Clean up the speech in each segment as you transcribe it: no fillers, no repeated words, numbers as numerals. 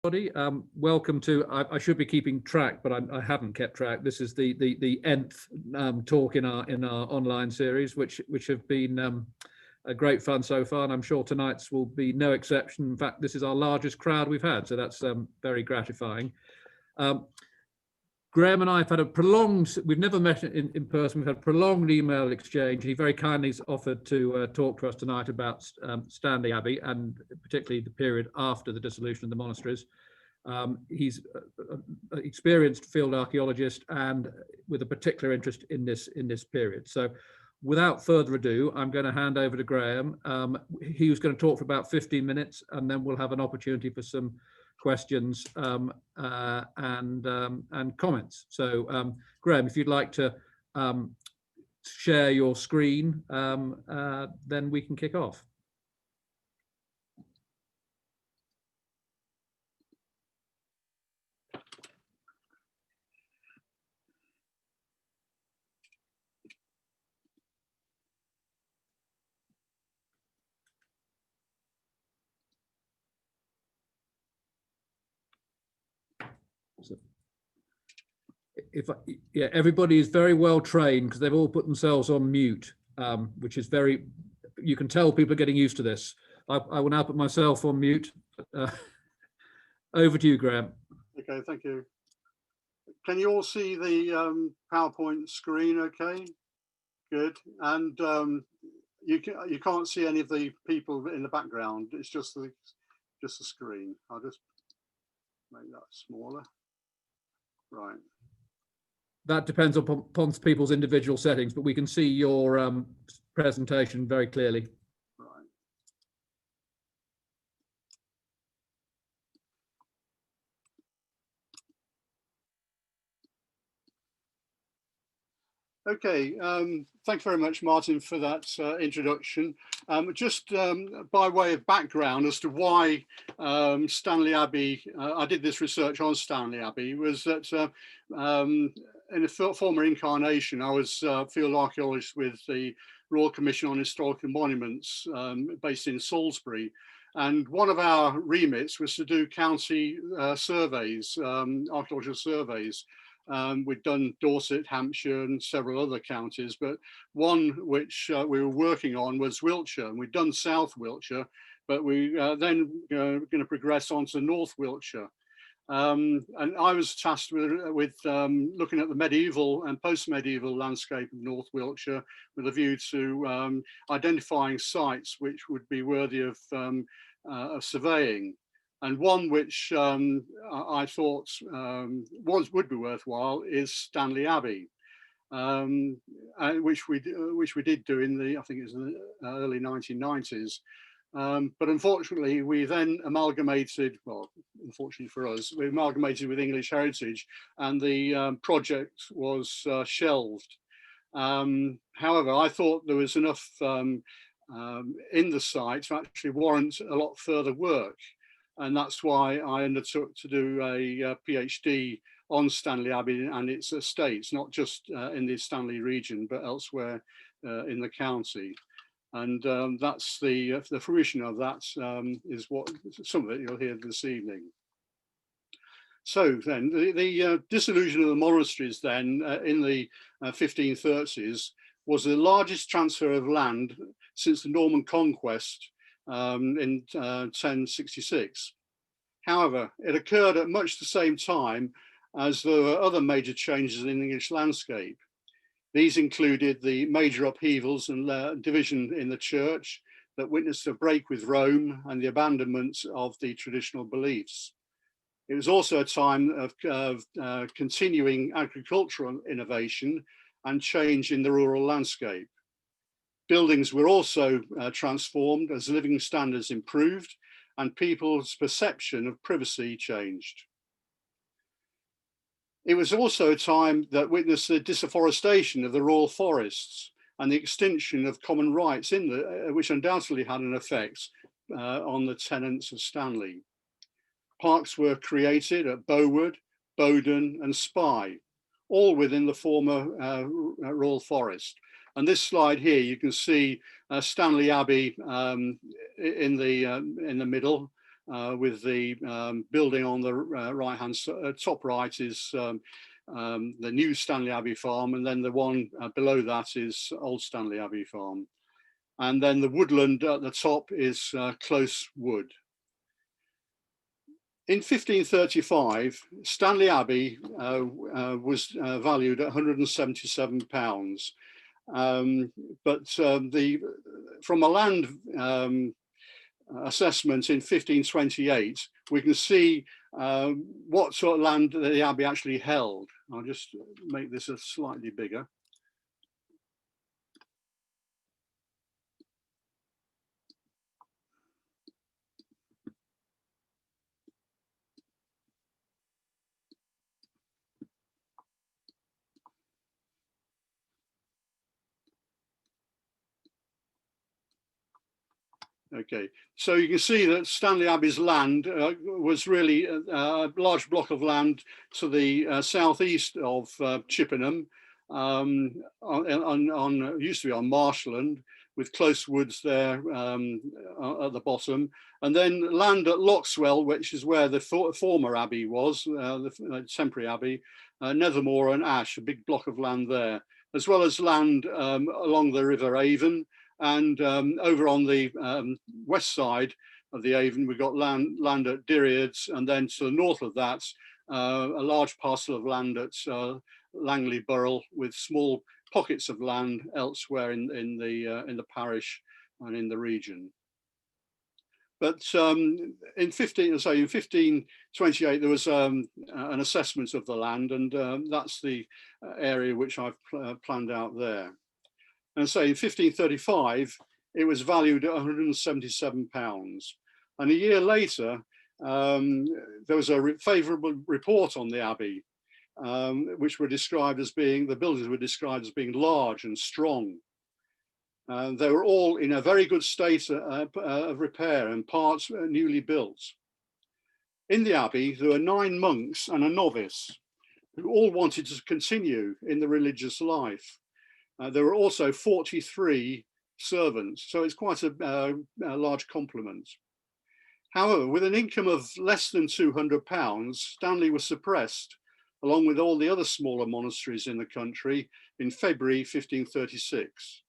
Welcome to, I should be keeping track, but I haven't kept track. This is the nth talk in our online series, which have been a great fun so far, and I'm sure tonight's will be no exception. In fact, this is our largest crowd we've had, so that's very gratifying. Graham and I have had a prolonged, we've never met in person, we've had a prolonged email exchange. He very kindly has offered to talk to us tonight about Stanley Abbey, and particularly the period after the dissolution of the monasteries. He's an experienced field archaeologist and with a particular interest in this period. So without further ado, I'm going to hand over to Graham. He was going to talk for about 15 minutes, and then we'll have an opportunity for some questions and comments. So Graham, if you'd like to share your screen, then we can kick off. Everybody is very well trained because they've all put themselves on mute, which is very, you can tell people are getting used to this. I will now put myself on mute. Over to you, Graham. Okay, thank you. Can you all see the PowerPoint screen okay? Good. And you can't see any of the people in the background. It's just the screen. I'll just make that smaller. Right. That depends upon people's individual settings, but we can see your presentation very clearly. Right. Okay, thanks very much, Martin, for that introduction. Just by way of background as to why Stanley Abbey, I did this research on Stanley Abbey, was that in a former incarnation, I was field archaeologist with the Royal Commission on Historical Monuments based in Salisbury. And one of our remits was to do county surveys, archaeological surveys. We'd done Dorset, Hampshire and several other counties, but one which we were working on was Wiltshire, and we'd done South Wiltshire, but we then going to progress on to North Wiltshire. And I was tasked with looking at the medieval and post-medieval landscape of North Wiltshire with a view to identifying sites which would be worthy of surveying. And one which I thought would be worthwhile is Stanley Abbey, which we did do in the, I think it was in the early 1990s. But unfortunately, we then amalgamated, well, unfortunately for us, we amalgamated with English Heritage, and the project was shelved. However, I thought there was enough in the site to actually warrant a lot further work. And that's why I undertook to do a PhD on Stanley Abbey and its estates, not just in the Stanley region, but elsewhere in the county. And that's the fruition of that is what some of it you'll hear this evening. So then the dissolution of the monasteries then in the 1530s was the largest transfer of land since the Norman conquest in 1066. However, it occurred at much the same time as there were other major changes in the English landscape. These included the major upheavals and division in the church that witnessed a break with Rome and the abandonment of the traditional beliefs. It was also a time of continuing agricultural innovation and change in the rural landscape. Buildings were also transformed as living standards improved and people's perception of privacy changed. It was also a time that witnessed the disafforestation of the royal forests and the extinction of common rights which undoubtedly had an effect on the tenants of Stanley. Parks were created at Bowood, Bowden and Spy, all within the former royal forest. And this slide here, you can see Stanley Abbey in the middle, with the building on the right hand top right is the new Stanley Abbey farm, and then the one below that is old Stanley Abbey farm. And then the woodland at the top is close wood. In 1535, Stanley Abbey was valued at £177. But from a land assessment in 1528, we can see what sort of land the Abbey actually held. I'll just make this a slightly bigger. Okay, so you can see that Stanley Abbey's land was really a large block of land to the southeast of Chippenham, used to be on marshland, with close woods there at the bottom, and then land at Loxwell, which is where the former abbey was, the temporary abbey, Nethermore and Ash, a big block of land there, as well as land along the River Avon. And over on the west side of the Avon, we've got land at Diriards, and then to the north of that, a large parcel of land at Langley Burrell, with small pockets of land elsewhere in the parish and in the region. But in 1528, there was an assessment of the land, and that's the area which I've planned out there. And so in 1535, it was valued at £177. And a year later, there was a favourable report on the Abbey, which were described as being, the buildings were described as being large and strong. They were all in a very good state of repair, and parts newly built. In the Abbey, there were 9 monks and a novice who all wanted to continue in the religious life. There were also 43 servants, so it's quite a large complement. However, with an income of less than £200, Stanley was suppressed, along with all the other smaller monasteries in the country, in February 1536.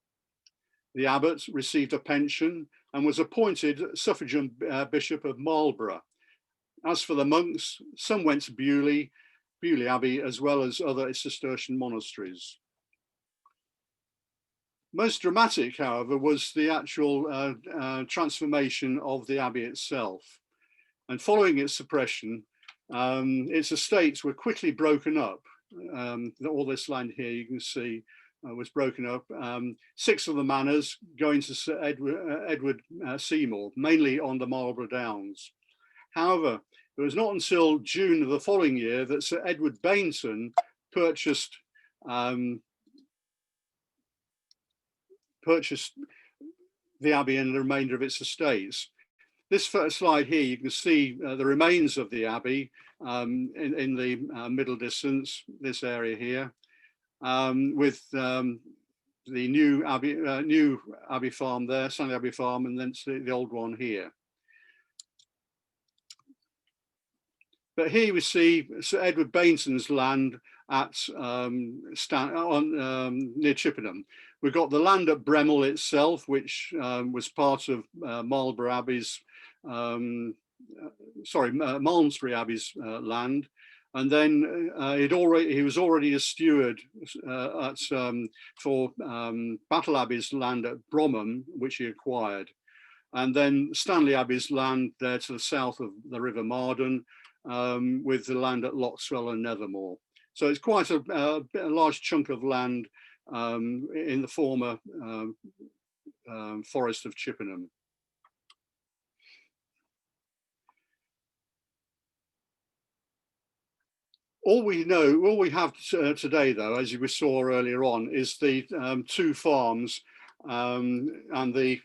The abbot received a pension and was appointed suffragan bishop of Marlborough. As for the monks, some went to Beaulieu Abbey, as well as other Cistercian monasteries. Most dramatic, however, was the actual transformation of the abbey itself. And following its suppression, its estates were quickly broken up. All this land here, you can see, was broken up. 6 of the manors going to Sir Edward Seymour, mainly on the Marlborough Downs. However, it was not until June of the following year that Sir Edward Bainton purchased the abbey and the remainder of its estates. This first slide here, you can see the remains of the abbey in the middle distance, this area here, with the new abbey farm there, Stanley Abbey farm, and then the old one here. But here we see Sir Edward Bainton's land at near Chippenham. We've got the land at Bremel itself, which was part of Malmesbury Abbey's land, and then he was already a steward for Battle Abbey's land at Bromham, which he acquired, and then Stanley Abbey's land there to the south of the River Marden, with the land at Loxwell and Nethermore. So it's quite a large chunk of land in the former forest of Chippenham. All we have today, though, as we saw earlier on, is the 2 farms and the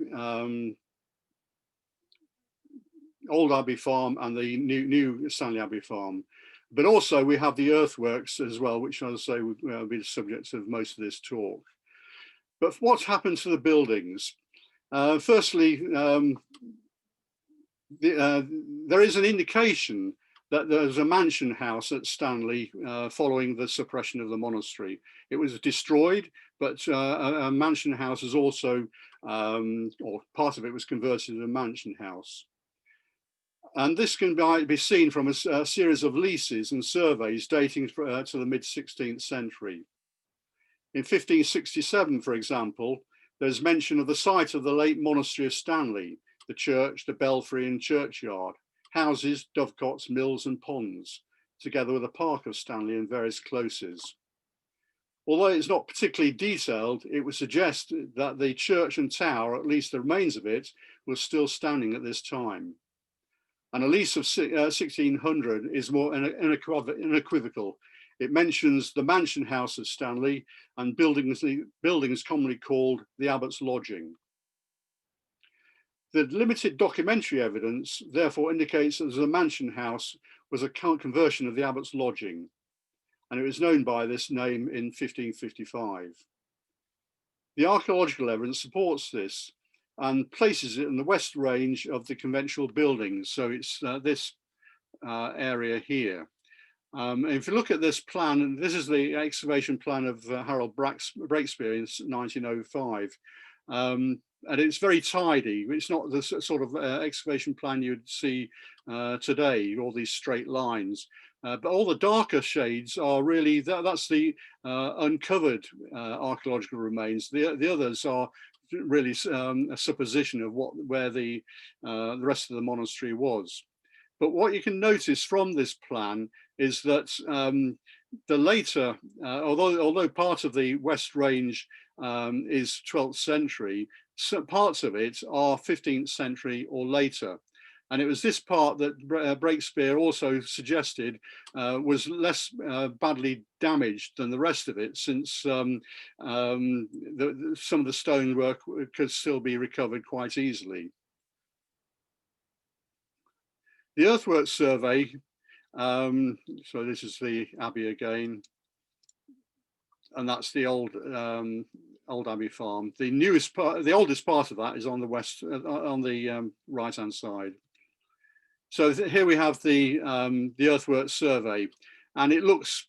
old Abbey farm and the new Stanley Abbey farm. But also we have the earthworks as well, which, as I say, will be the subject of most of this talk. But what's happened to the buildings? Firstly, there is an indication that there's a mansion house at Stanley following the suppression of the monastery. It was destroyed, but a mansion house is also, or part of it was converted into a mansion house. And this can be seen from a series of leases and surveys dating to the mid-16th century. In 1567, for example, there's mention of the site of the late monastery of Stanley, the church, the belfry and churchyard, houses, dovecots, mills and ponds, together with a park of Stanley and various closes. Although it's not particularly detailed, it would suggest that the church and tower, at least the remains of it, was still standing at this time. And a lease of 1600 is more unequivocal. It mentions the mansion house of Stanley and buildings commonly called the Abbot's Lodging. The limited documentary evidence therefore indicates that the mansion house was a conversion of the Abbot's Lodging, and it was known by this name in 1555. The archaeological evidence supports this and places it in the west range of the conventional buildings. So it's this area here. If you look at this plan, this is the excavation plan of Harold Breakspear in 1905. And it's very tidy. It's not the sort of excavation plan you'd see today, all these straight lines. But all the darker shades are really, that's the uncovered archaeological remains. The others are really a supposition of where the rest of the monastery was. But what you can notice from this plan is that the later, although part of the West Range is 12th century, some parts of it are 15th century or later. And it was this part that Breakspear also suggested was less badly damaged than the rest of it, since some of the stonework could still be recovered quite easily. The earthwork survey, so this is the Abbey again, and that's the old Abbey farm. The newest part, the oldest part of that is on the west, on the right-hand side. So here we have the earthwork survey, and it looks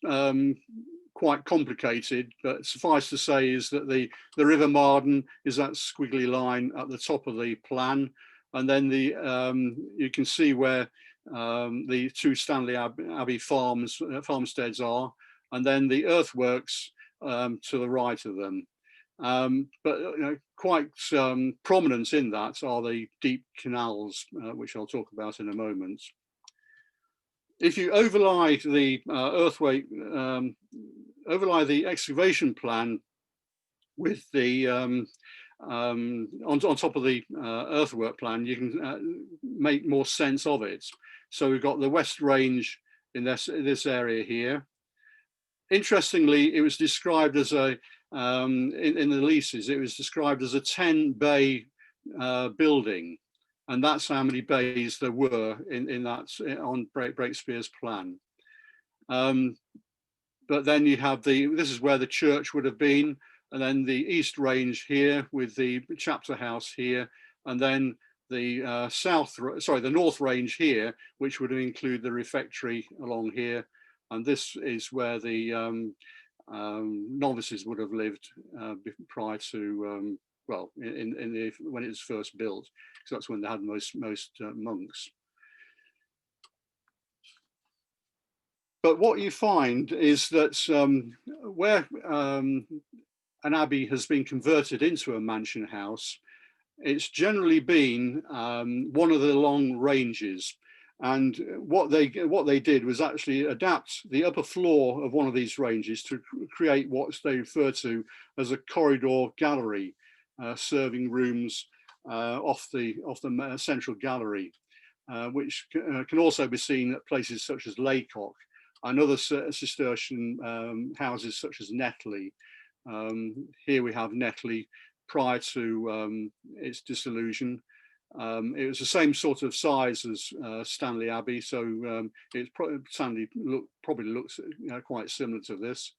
quite complicated, but suffice to say is that the River Marden is that squiggly line at the top of the plan, and then you can see where the two Stanley Abbey farmsteads are, and then the earthworks to the right of them. But quite prominent in that are the deep canals, which I'll talk about in a moment. If you overlay the overlay the excavation plan with the on top of the earthwork plan, you can make more sense of it. So we've got the West Range in this area here. Interestingly, it was described as a in the leases, it was described as a 10-bay building, and that's how many bays there were in that on Breakspear's plan. But then you have this is where the church would have been, and then the East Range here with the chapter house here, and then the the North Range here, which would include the refectory along here, and this is where the novices would have lived prior to well, when it was first built, because that's when they had most monks. But what you find is that where an abbey has been converted into a mansion house, it's generally been one of the long ranges. And what they did was actually adapt the upper floor of one of these ranges to create what they refer to as a corridor gallery, serving rooms off the central gallery, which can also be seen at places such as Laycock and other Cistercian houses such as Netley. Here we have Netley prior to its dissolution. It was the same sort of size as Stanley Abbey, so it probably looks quite similar to this.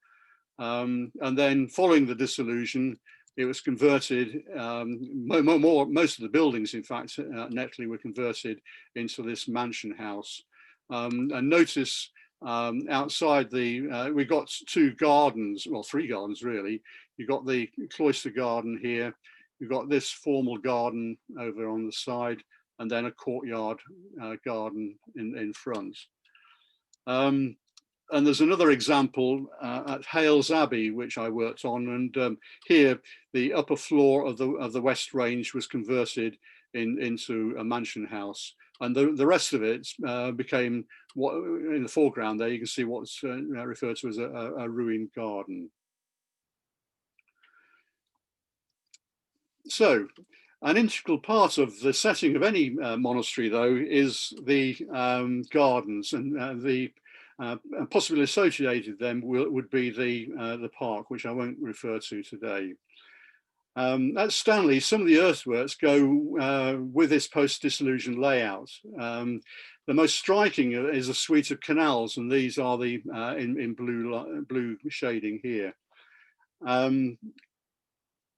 And then following the dissolution, it was converted, most of the buildings, in fact, at Netley were converted into this mansion house. And notice outside we got two gardens, well, three gardens really. You've got the cloister garden here, you've got this formal garden over on the side, and then a courtyard garden in front. And there's another example at Hales Abbey, which I worked on, and here the upper floor of the West Range was converted into a mansion house, and the rest of it became what in the foreground there you can see what's referred to as a ruined garden. So, an integral part of the setting of any monastery, though, is the gardens, and the possibly associated with them would be the park, which I won't refer to today. At Stanley, some of the earthworks go with this post-dissolution layout. The most striking is a suite of canals, and these are the in blue shading here.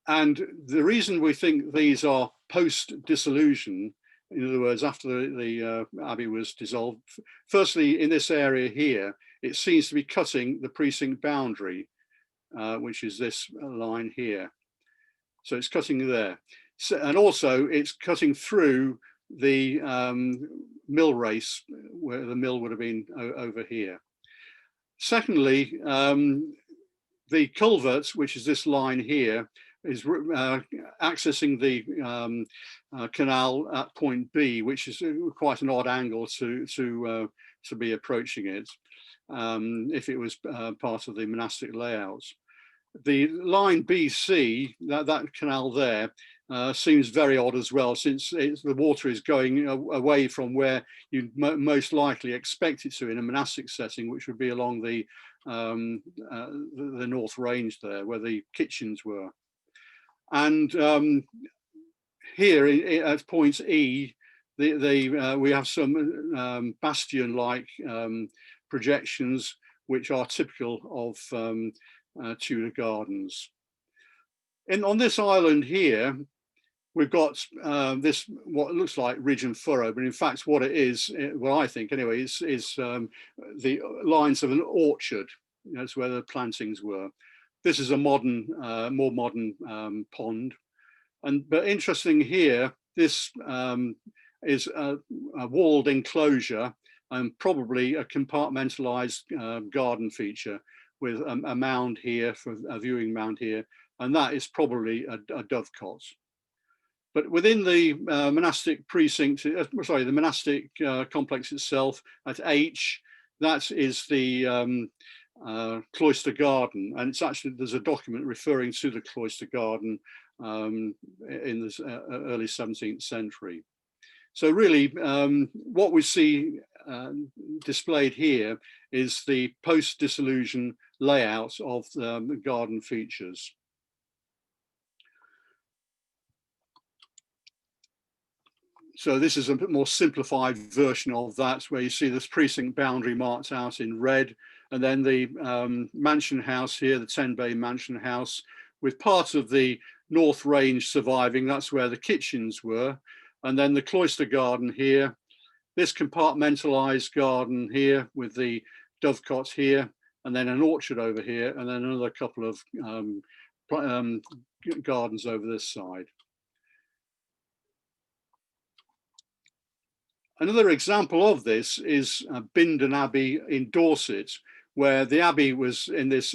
And the reason we think these are post-dissolution, in other words, after the abbey was dissolved, firstly, in this area here, it seems to be cutting the precinct boundary, which is this line here. So it's cutting there. So, and also it's cutting through the mill race, where the mill would have been over here. Secondly, the culvert, which is this line here, is accessing the canal at point B, which is quite an odd angle to be approaching it if it was part of the monastic layouts. The line BC, that canal there, seems very odd as well, since the water is going away from where you'd most likely expect it to in a monastic setting, which would be along the North Range there, where the kitchens were. And here at point E, we have some bastion-like projections, which are typical of Tudor gardens. On this island here, we've got this what looks like ridge and furrow, but in fact what it is, well I think anyway, is the lines of an orchard. That's where the plantings were. This is a modern, more modern pond. But interesting here, this is a walled enclosure and probably a compartmentalized garden feature with a mound here, for a viewing mound here, and that is probably a dovecot. But within the monastic precinct, sorry, the monastic complex itself at H, that is the cloister garden, and it's actually, there's a document referring to the cloister garden in the early 17th century. So really what we see displayed here is the post-dissolution layout of the garden features. So this is a bit more simplified version of that, where you see this precinct boundary marked out in red, and then the mansion house here, the 10-bay mansion house, with part of the North Range surviving. That's where the kitchens were. And then the cloister garden here, this compartmentalized garden here with the dovecot here, and then an orchard over here, and then another couple of gardens over this side. Another example of this is Bindon Abbey in Dorset, where the abbey was in this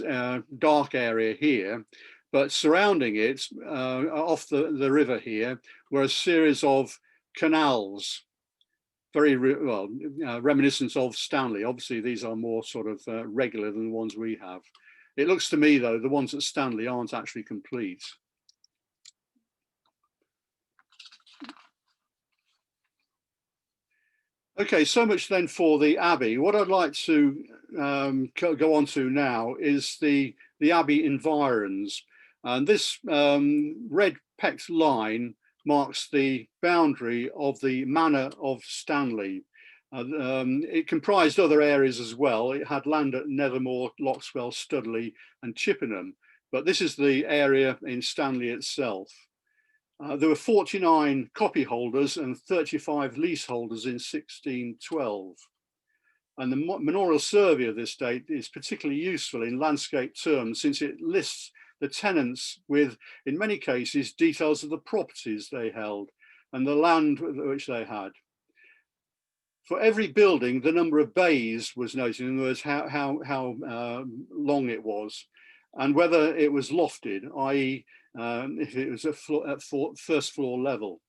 dark area here, but surrounding it, off the river here, were a series of canals, very reminiscent of Stanley. Obviously, these are more sort of regular than the ones we have. It looks to me, though, the ones at Stanley aren't actually complete. Okay, so much then for the abbey. What I'd like to go on to now is the abbey environs. And this red pecked line marks the boundary of the manor of Stanley. It comprised other areas as well. It had land at Nethermore, Loxwell, Studley and Chippenham. but this is the area in Stanley itself. There were 49 copyholders and 35 leaseholders in 1612. And the manorial survey of this date is particularly useful in landscape terms, since it lists the tenants with, in many cases, details of the properties they held and the land which they had. For every building, the number of bays was noted, in other words, how long it was, and whether it was lofted, i.e. If it was at first floor level.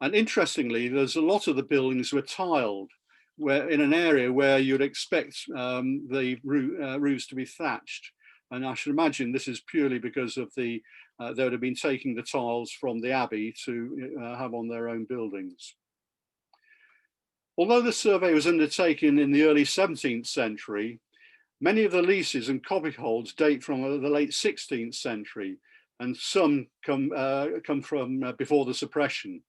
And interestingly, there's a lot of the buildings were tiled, where in an area where you'd expect the roofs to be thatched. And I should imagine this is purely because of the, they would have been taking the tiles from the abbey to have on their own buildings. Although the survey was undertaken in the early 17th century, many of the leases and copyholds date from the late 16th century, and some come from before the suppression,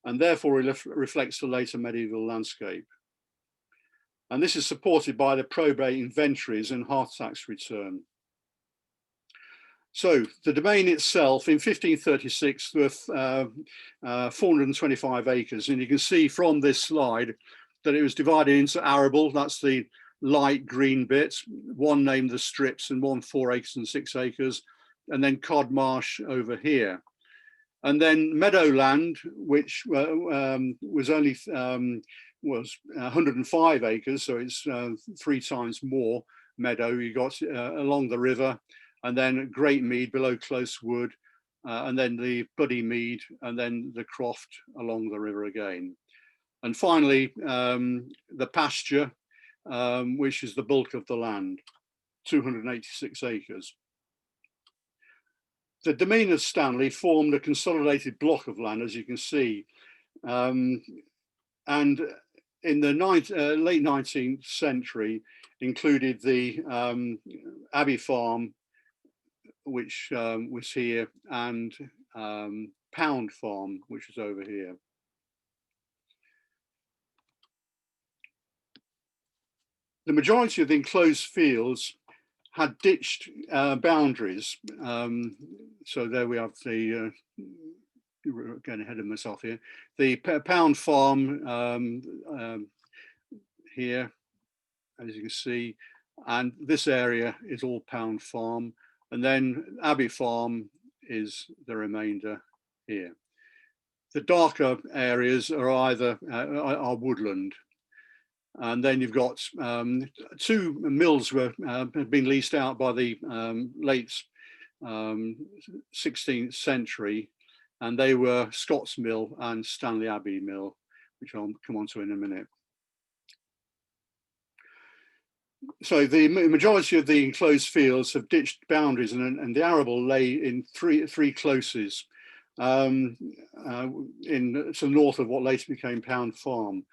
and therefore reflects the later medieval landscape. And this is supported by the probate inventories and hearth tax return. So the domain itself in 1536 there were 425 acres, and you can see from this slide that it was divided into arable, that's the light green bit, one named the strips and one 4 acres and 6 acres, and then cod marsh over here. And then meadowland, which was only was 105 acres, so it's 3 times more meadow you got along the river, and then great mead below close wood, and then the buddy mead, and then the croft along the river again. And finally, the pasture, which is the bulk of the land, 286 acres. The domain of Stanley formed a consolidated block of land, as you can see. And in the late 19th century, included the Abbey Farm, which was here, and Pound Farm, which is over here. The majority of the enclosed fields had ditched boundaries. So there we have the, getting ahead of myself here, the Pound Farm here, as you can see, and this area is all Pound Farm, and then Abbey Farm is the remainder here. The darker areas are either are woodland. And then you've got 2 mills were had been leased out by the late 16th century, and they were Scott's Mill and Stanley Abbey Mill, which I'll come on to in a minute. So the majority of the enclosed fields have ditched boundaries, and the arable lay in three closes to the north of what later became Pound Farm.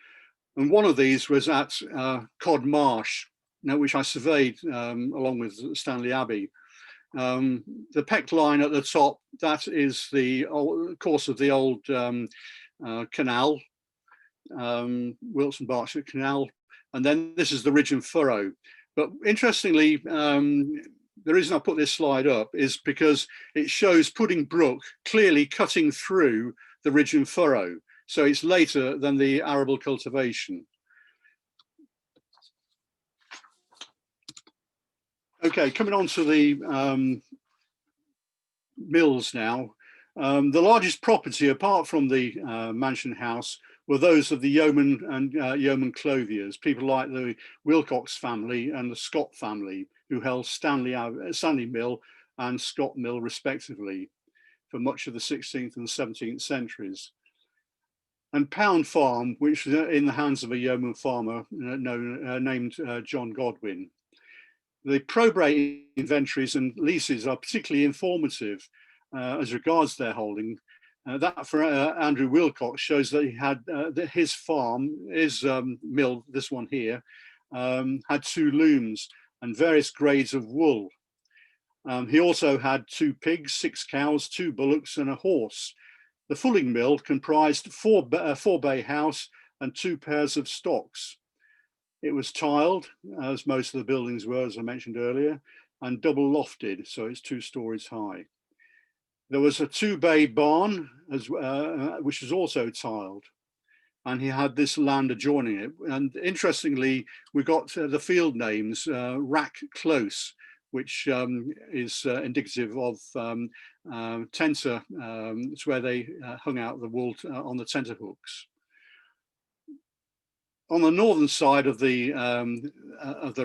And one of these was at Cod Marsh, which I surveyed along with Stanley Abbey. The peck line at the top, that is the course of the old canal, Wilton Berkshire Canal, and then this is the ridge and furrow. But interestingly, the reason I put this slide up is because it shows Pudding Brook clearly cutting through the ridge and furrow. So it's later than the arable cultivation. Okay, coming on to the mills now. The largest property, apart from the mansion house, were those of the yeomen and yeoman clothiers, people like the Wilcox family and the Scott family, who held Stanley Mill and Scott Mill respectively for much of the 16th and 17th centuries. And Pound Farm, which was in the hands of a yeoman farmer named John Godwin. The probate inventories and leases are particularly informative as regards their holding. That for Andrew Wilcox shows that he had his farm, his mill, this one here, had 2 looms and various grades of wool. He also had 2 pigs, 6 cows, 2 bullocks and a horse. The fulling mill comprised 4 bay house and 2 pairs of stocks. It was tiled, as most of the buildings were, as I mentioned earlier, and double lofted, so it's 2 stories high. There was a 2-bay barn, which was also tiled, and he had this land adjoining it. And interestingly, we got the field names, Rack Close, which is indicative of tenter. It's where they hung out the wool on the tenter hooks. On the northern side of the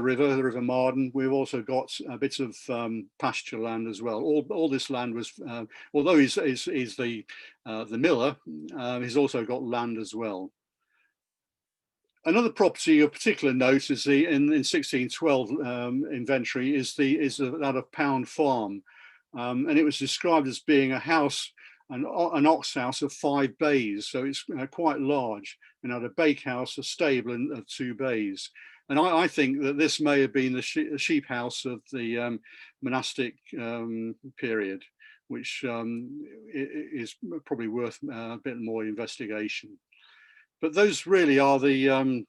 River Marden, we've also got a bit of pasture land as well. All this land was, although he's the miller, he's also got land as well. Another property of particular note is in 1612 inventory is that of Pound Farm, and it was described as being a house, an ox house of 5 bays, so it's quite large, and had a bakehouse, a stable, and 2 bays. And I think that this may have been the sheep house of the monastic period, which is probably worth a bit more investigation. But those really are the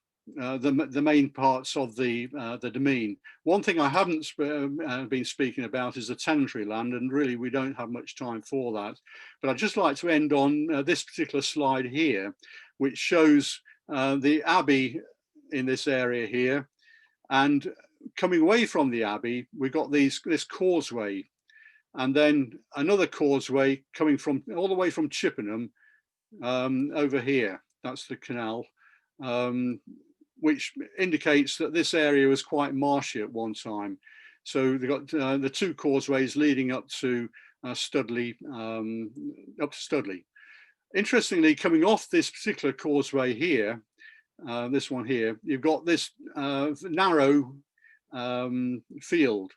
main parts of the demesne. One thing I haven't been speaking about is the tenantry land, and really we don't have much time for that. But I'd just like to end on this particular slide here, which shows the abbey in this area here, and coming away from the abbey, we've got this causeway, and then another causeway coming from all the way from Chippenham over here. That's the canal, which indicates that this area was quite marshy at one time. So they've got the 2 causeways leading up to Studley, Interestingly, coming off this particular causeway here, this one here, you've got this narrow field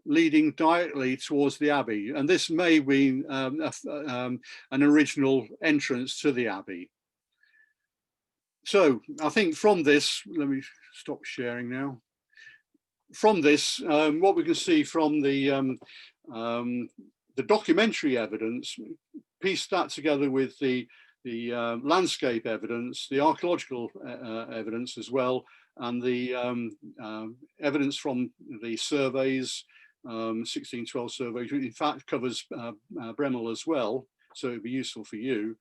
leading directly towards the abbey, and this may be an original entrance to the abbey. So I think from this, let me stop sharing now. From this, what we can see from the documentary evidence, piece that together with the landscape evidence, the archaeological evidence as well, and the evidence from the surveys, 1612 surveys, which in fact covers Bremel as well, so it'd be useful for you.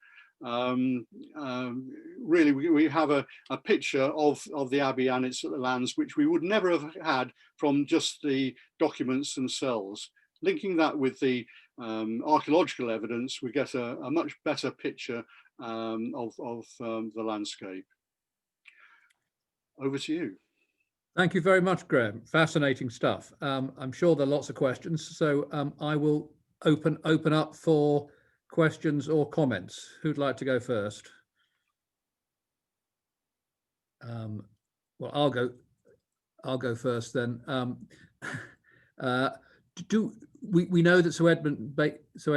Really, we have a picture of the abbey and its lands, which we would never have had from just the documents themselves. Linking that with the archaeological evidence, we get a much better picture of the landscape. Over to you. Thank you very much, Graham. Fascinating stuff. I'm sure there are lots of questions, so I will open up for questions or comments. Who'd like to go first? Well, I'll go first then. We know that Sir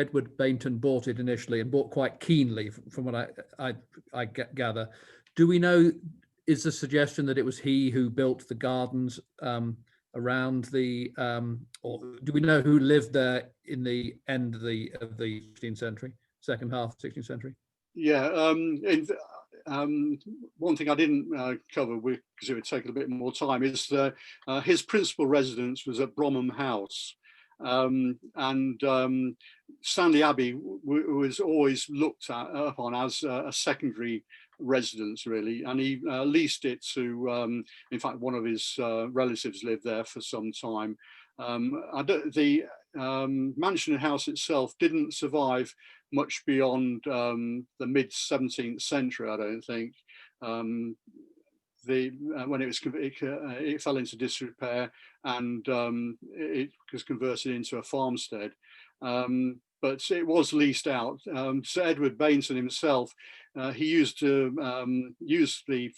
Edward Bainton bought it initially and bought quite keenly, from what I gather. Do we know, is the suggestion that it was he who built the gardens around the, or do we know who lived there in the end of the 16th century, second half of the 16th century? Yeah, one thing I didn't cover, because it would take a bit more time, is his principal residence was at Bromham House. And Stanley Abbey was always looked upon as a secondary residence, really, and he leased it to, in fact, one of his relatives lived there for some time. The mansion and house itself didn't survive much beyond the mid 17th century, I don't think. When it fell into disrepair, and it was converted into a farmstead. But it was leased out. Sir Edward Bainton himself, he used to use the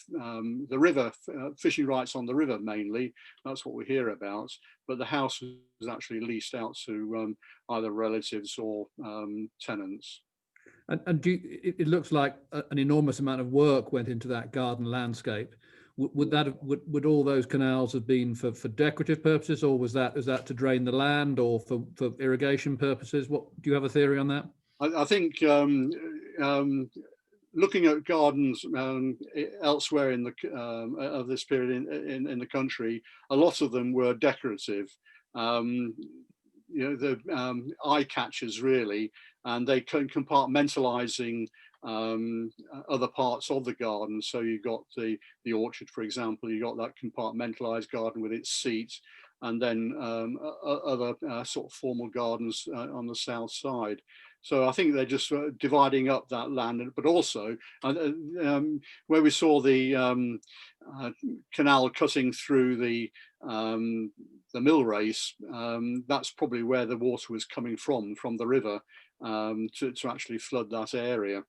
river, fishing rights on the river mainly. That's what we hear about. But the house was actually leased out to either relatives or tenants. And it looks like an enormous amount of work went into that garden landscape. Would all those canals have been for decorative purposes, or was that to drain the land, or for irrigation purposes? What do you have a theory on that? I think looking at gardens elsewhere in the of this period in the country, a lot of them were decorative. the eye catchers really, and they can compartmentalizing other parts of the garden. So you've got the orchard, for example, you've got that compartmentalized garden with its seat, and then other sort of formal gardens on the south side. So I think they're just dividing up that land, but also where we saw the canal cutting through the mill race, that's probably where the water was coming from the river to actually flood that area.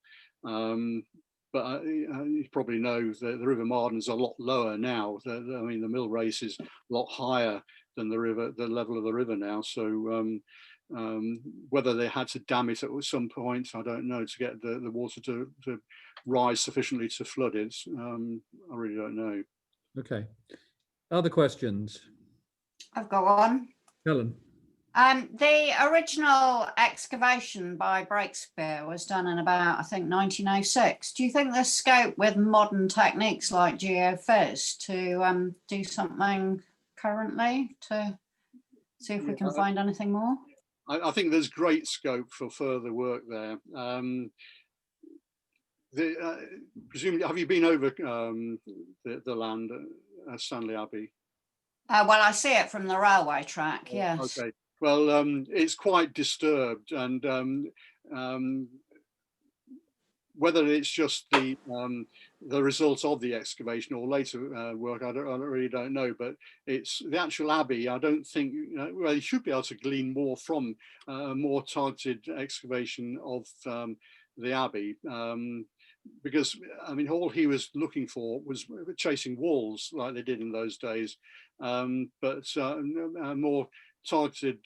But you probably know that the River Marden's a lot lower now. I mean, the mill race is a lot higher than the level of the river now. So whether they had to dam it at some point, I don't know, to get the water to rise sufficiently to flood it. I really don't know. Okay. Other questions? I've got one. Helen. The original excavation by Breakspear was done in about, I think, 1906. Do you think there's scope with modern techniques like geophys to do something currently to see if we can find anything more? I think there's great scope for further work there. Presumably, have you been over the land at Stanley Abbey? Well, I see it from the railway track, yes. Okay. Well, it's quite disturbed, and whether it's just the result of the excavation or later work, I really don't know. But it's the actual abbey. I don't think well, you should be able to glean more from more targeted excavation of the abbey, because I mean, all he was looking for was chasing walls like they did in those days, but a more targeted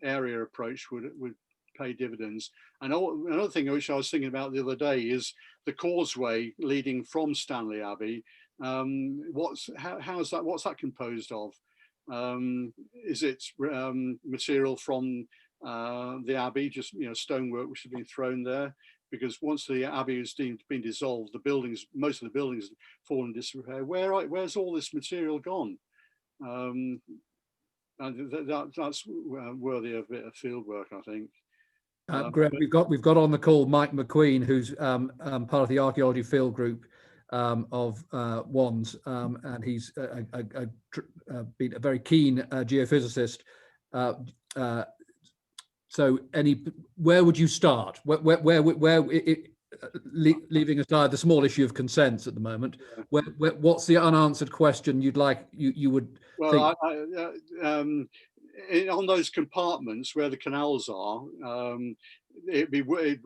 area approach would pay dividends. And another thing which I was thinking about the other day is the causeway leading from Stanley Abbey. What's that composed of? Is it material from the abbey, just stonework which has been thrown there? Because once the abbey has been dissolved, most of the buildings fall in disrepair. Where's all this material gone? And that's worthy of a bit of field work, I think. Greg, we've got on the call Mike McQueen, who's part of the archaeology field group of Wands, and he's been a very keen geophysicist. So, where would you start? Leaving aside the small issue of consents at the moment, what's the unanswered question you'd like you would? Well, on those compartments where the canals are, it'd be worthy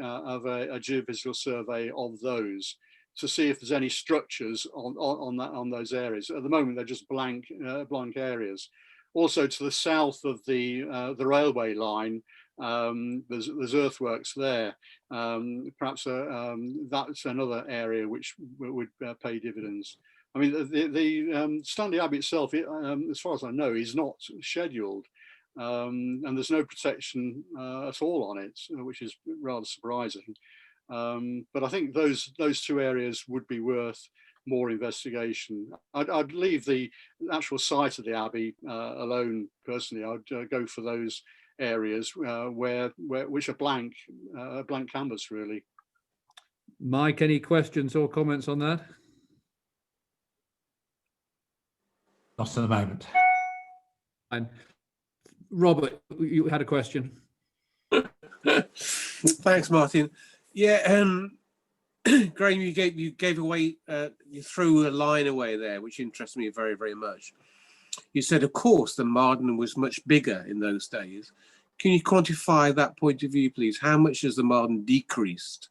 of a geophysical survey of those to see if there's any structures on those areas. At the moment, they're just blank areas. Also, to the south of the railway line, there's earthworks there. Perhaps that's another area which would pay dividends. I mean, the Stanley Abbey itself, as far as I know, is not scheduled, and there's no protection at all on it, which is rather surprising. But I think those two areas would be worth more investigation. I'd leave the actual site of the Abbey alone. Personally, I'd go for those areas which are blank canvas, really. Mike, any questions or comments on that? Not at the moment. And Robert, you had a question. Thanks, Martin. Yeah, Graham, you gave away, you threw a line away there, which interests me very, very much. You said, of course, the Marden was much bigger in those days. Can you quantify that point of view, please? How much has the Marden decreased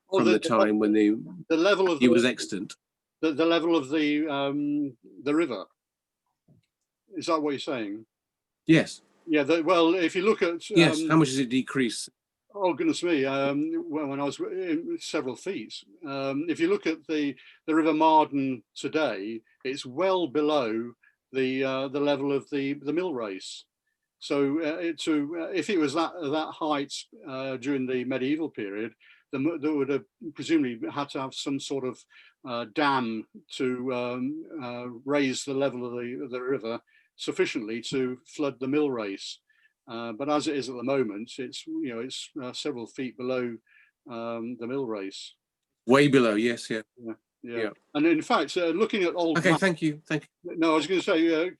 from the time when the level of he was extant? The level of the river. Is that what you're saying? Yes. Yeah. Well, if you look at yes, how much has it decreased? Oh goodness me! When I was several feet. If you look at the River Marden today, it's well below the level of the mill race. So if it was that height during the medieval period, there would have presumably had to have some sort of dam to raise the level of the river sufficiently to flood the mill race. But as it is at the moment, it's several feet below the mill race. Way below, yes, yeah. Yeah. And in fact, looking at old Okay, maps, thank you. no, I was going to say,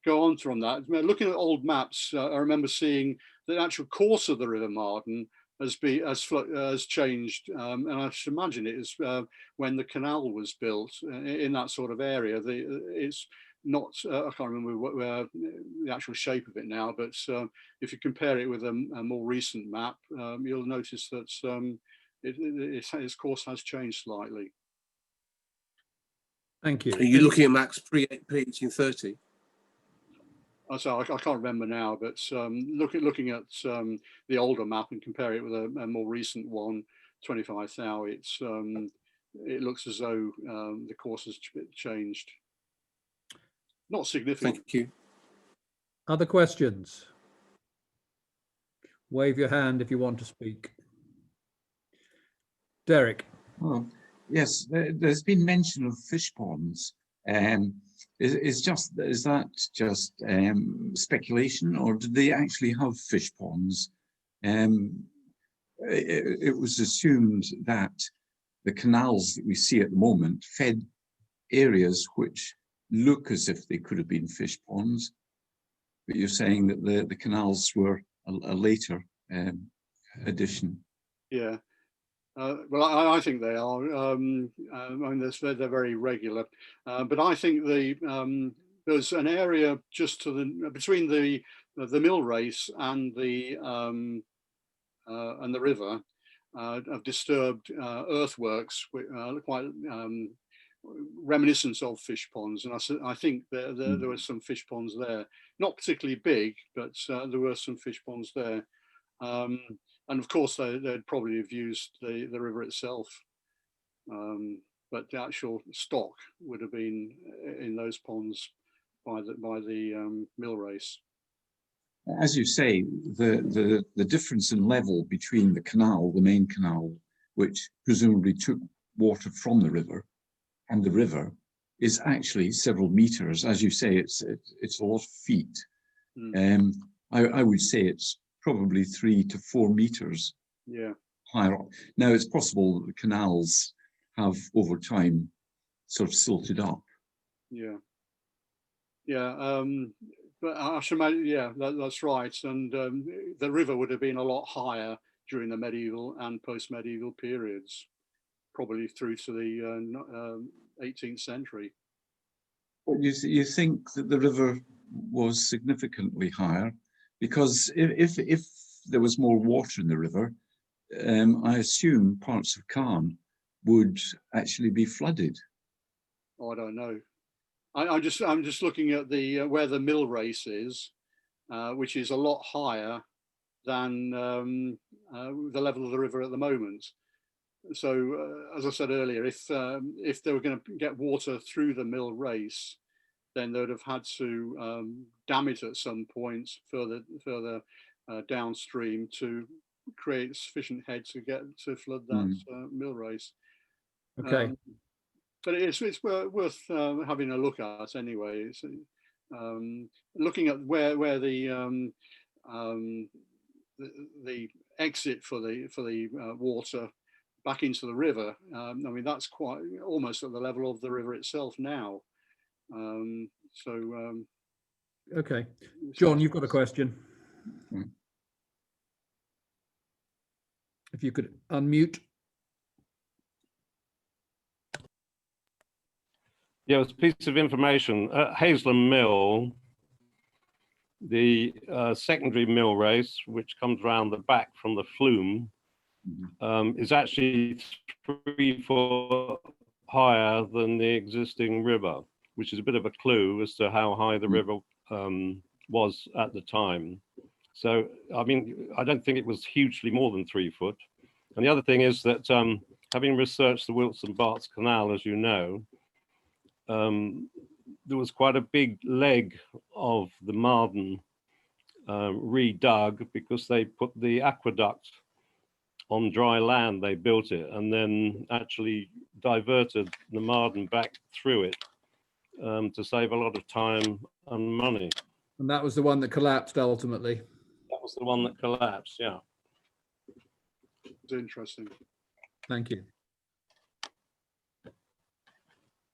go on from that. Looking at old maps, I remember seeing the actual course of the River Marden has changed, and I should imagine it is when the canal was built in that sort of area. It's not, I can't remember the actual shape of it now, but if you compare it with a more recent map, you'll notice that its course has changed slightly. Thank you. Are you looking at maps pre-1830? So I can't remember now, but looking at the older map and compare it with a more recent one, 25 thou, it looks as though the course has changed. Not significant. Thank you. Other questions? Wave your hand if you want to speak. Derek. Oh, yes, there's been mention of fish ponds. Is that just speculation, or did they actually have fish ponds? It was assumed that the canals that we see at the moment fed areas which look as if they could have been fish ponds, but you're saying that the canals were a later addition. Yeah. Well, I think they are. I mean, they're very regular, but I think there's an area just to between the mill race and the river of disturbed earthworks, quite reminiscent of fish ponds, and I think there were some fish ponds there, not particularly big, but there were some fish ponds there. And of course, they'd probably have used the river itself, but the actual stock would have been in those ponds by the mill race. As you say, the difference in level between the canal, the main canal, which presumably took water from the river, and the river, is actually several meters. As you say, it's a lot of feet. I would say it's probably 3 to 4 meters higher up. Now, it's possible that the canals have over time sort of silted up. But I should imagine, that's right. And the river would have been a lot higher during the medieval and post-medieval periods, probably through to the 18th century. But you think that the river was significantly higher? Because if there was more water in the river, I assume parts of Cairn would actually be flooded. Oh, I don't know. I'm just looking at the where the mill race is, which is a lot higher than the level of the river at the moment. So, as I said earlier, if they were going to get water through the mill race, then they would have had to dam it at some point further downstream to create sufficient head to flood that mill race. Okay. But it's worth having a look at anyway. It's, looking at where the exit for the water back into the river. I mean, that's quite almost at the level of the river itself now. Okay, John, you've got a question. If you could unmute. Yeah, it's a piece of information. At Haslam Mill, the secondary mill race, which comes round the back from the flume, is actually 3 foot higher than the existing river, which is a bit of a clue as to how high the river was at the time. So, I mean, I don't think it was hugely more than 3 foot. And the other thing is that having researched the Wilson-Barts Canal, as you know, there was quite a big leg of the Marden redug because they put the aqueduct on dry land. They built it and then actually diverted the Marden back through it. to save a lot of time and money. And that was the one that collapsed ultimately. That was the one that collapsed, yeah. It's interesting. Thank you.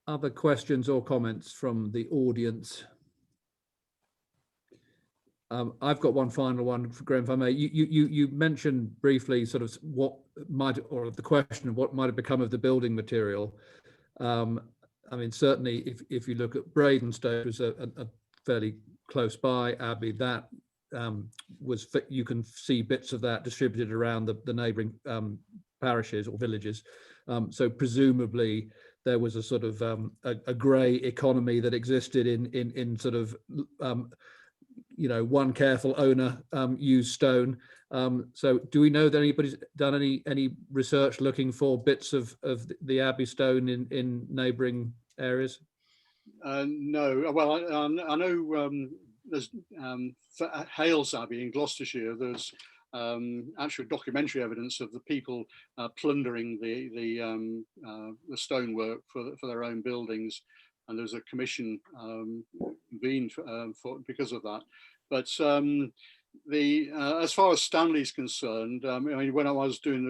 Other questions or comments from the audience? I've got one final one for Graham, if I may. You mentioned briefly sort of what might, or the question of what might have become of the building material. I mean, certainly if you look at Bradenstoke, was a fairly close by abbey, that was, you can see bits of that distributed around the neighbouring parishes or villages. So presumably there was a sort of a grey economy that existed in sort of you know, one careful owner used stone. So do we know that anybody's done any research looking for bits of the abbey stone in neighbouring areas? No, well, I know there's for Hales Abbey in Gloucestershire, there's actual documentary evidence of the people plundering the stonework for their own buildings, and there's a commission convened because of that. But as far as Stanley's concerned, I mean, when I was doing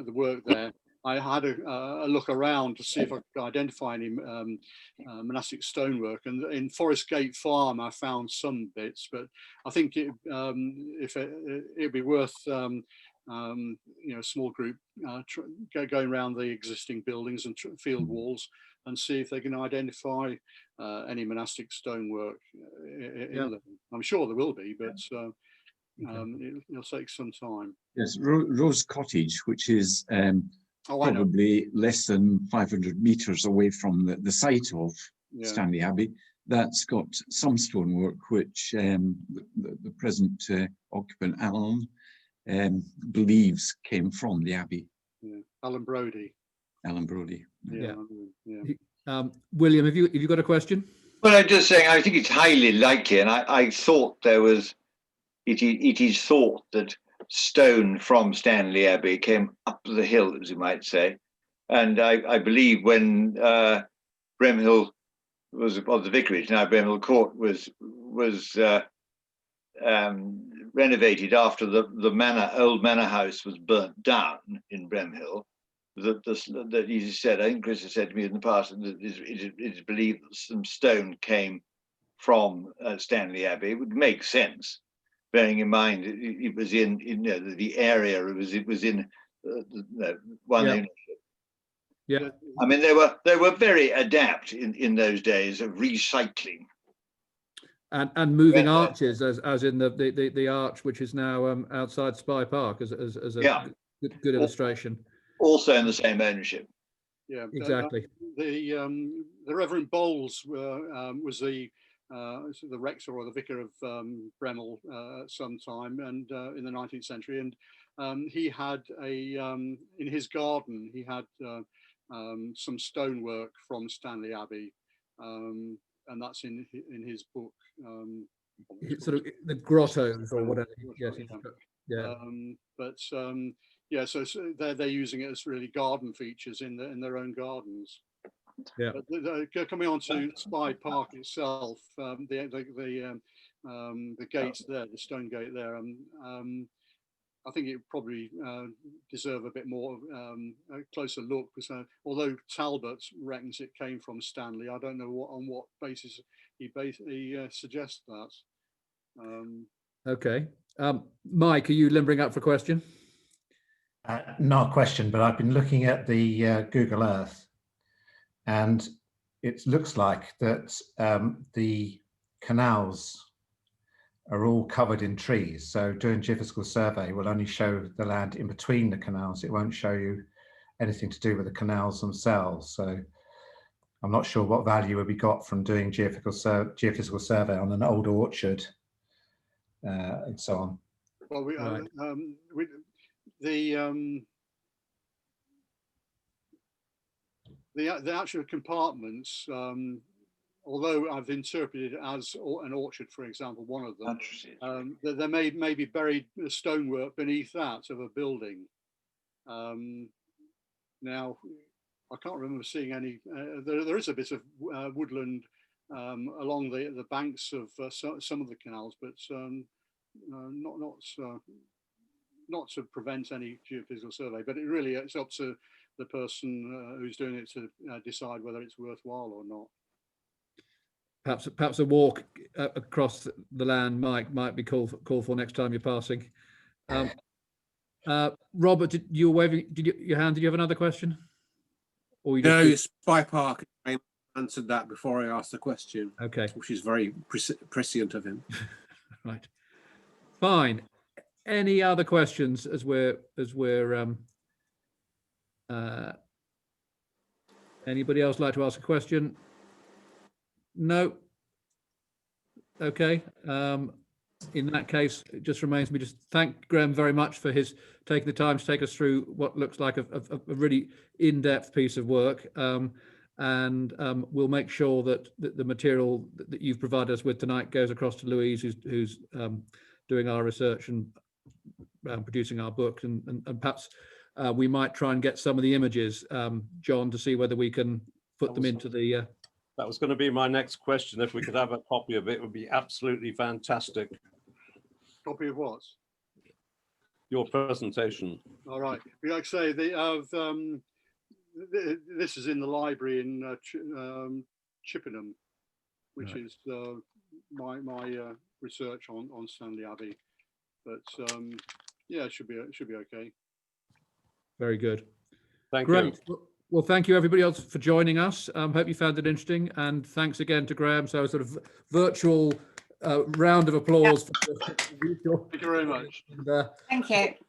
the work there, I had a look around to see if I could identify any monastic stonework, and in Forest Gate Farm I found some bits, but I think it'd be worth you know, a small group going around the existing buildings and field walls and see if they can identify any monastic stonework in them. I'm sure there will be, but it'll take some time. Yes, Rose Cottage, which is probably less than 500 meters away from the site of Stanley Abbey. That's got some stonework which the present occupant Alan believes came from the Abbey. Yeah. Alan Brodie. Alan Brodie. Yeah. William, have you got a question? Well, I'm just saying, I think it's highly likely, and I thought there was, it is thought that stone from Stanley Abbey came up the hill, as you might say. And I believe when Bremhill was the vicarage, now Bremhill Court was renovated after the old manor house was burnt down in Bremhill. That he said, I think Chris has said to me in the past, that it is believed that some stone came from Stanley Abbey. It would make sense, bearing in mind it was in the area. It was in one ownership. Yeah, I mean they were very adept in those days of recycling and moving arches, as in the arch which is now outside Spy Park, as a good illustration. Also in the same ownership. Yeah, exactly. The Reverend Bowles was the rector or the vicar of Bremhill at some time, and in the 19th century, and he had in his garden he had some stonework from Stanley Abbey, and that's in his book. Sort of the grottos or whatever. Yes. Yeah. Yeah, so they're using it as really garden features in their own gardens. Yeah. But coming on to Spy Park itself, the gates there, the stone gate there, I think it probably deserve a bit more a closer look, because although Talbot reckons it came from Stanley, I don't know on what basis he suggests that. Okay, Mike, are you limbering up for a question? Not a question, but I've been looking at the Google Earth, and it looks like that the canals are all covered in trees. So doing geophysical survey will only show the land in between the canals. It won't show you anything to do with the canals themselves. So I'm not sure what value would be got from doing geophysical survey on an old orchard and so on. Well, the actual compartments, although I've interpreted it as an orchard, for example, one of them, there may be buried stonework beneath that of a building. Now, I can't remember seeing any. There is a bit of woodland along the banks of some of the canals, but not to prevent any geophysical survey. But it's up to the person who's doing it to decide whether it's worthwhile or not. Perhaps a walk across the land might be called for next time you're passing. Robert, did you waving? Did you have another question? Or No, Spy Park answered that before I asked the question. Okay, which is very prescient of him. Right, fine. Any other questions as we're anybody else like to ask a question? No. Okay. In that case, it just remains me to thank Graham very much for his taking the time to take us through what looks like a really in-depth piece of work. And we'll make sure that the material that you've provided us with tonight goes across to Louise, who's doing our research and producing our book. And perhaps we might try and get some of the images, John, to see whether we can put them into the... That was going to be my next question. If we could have a copy of it, would be absolutely fantastic. Copy of what? Your presentation. All right. Like I say, they have, this is in the library in Chippenham, which Right. is my research on Stanley Abbey. But yeah, it should be okay. Very good. Thank Great. you. Well, thank you everybody else for joining us. Hope you found it interesting, and thanks again to Graham. So a sort of virtual round of applause. For Thank you very much. and, Thank you.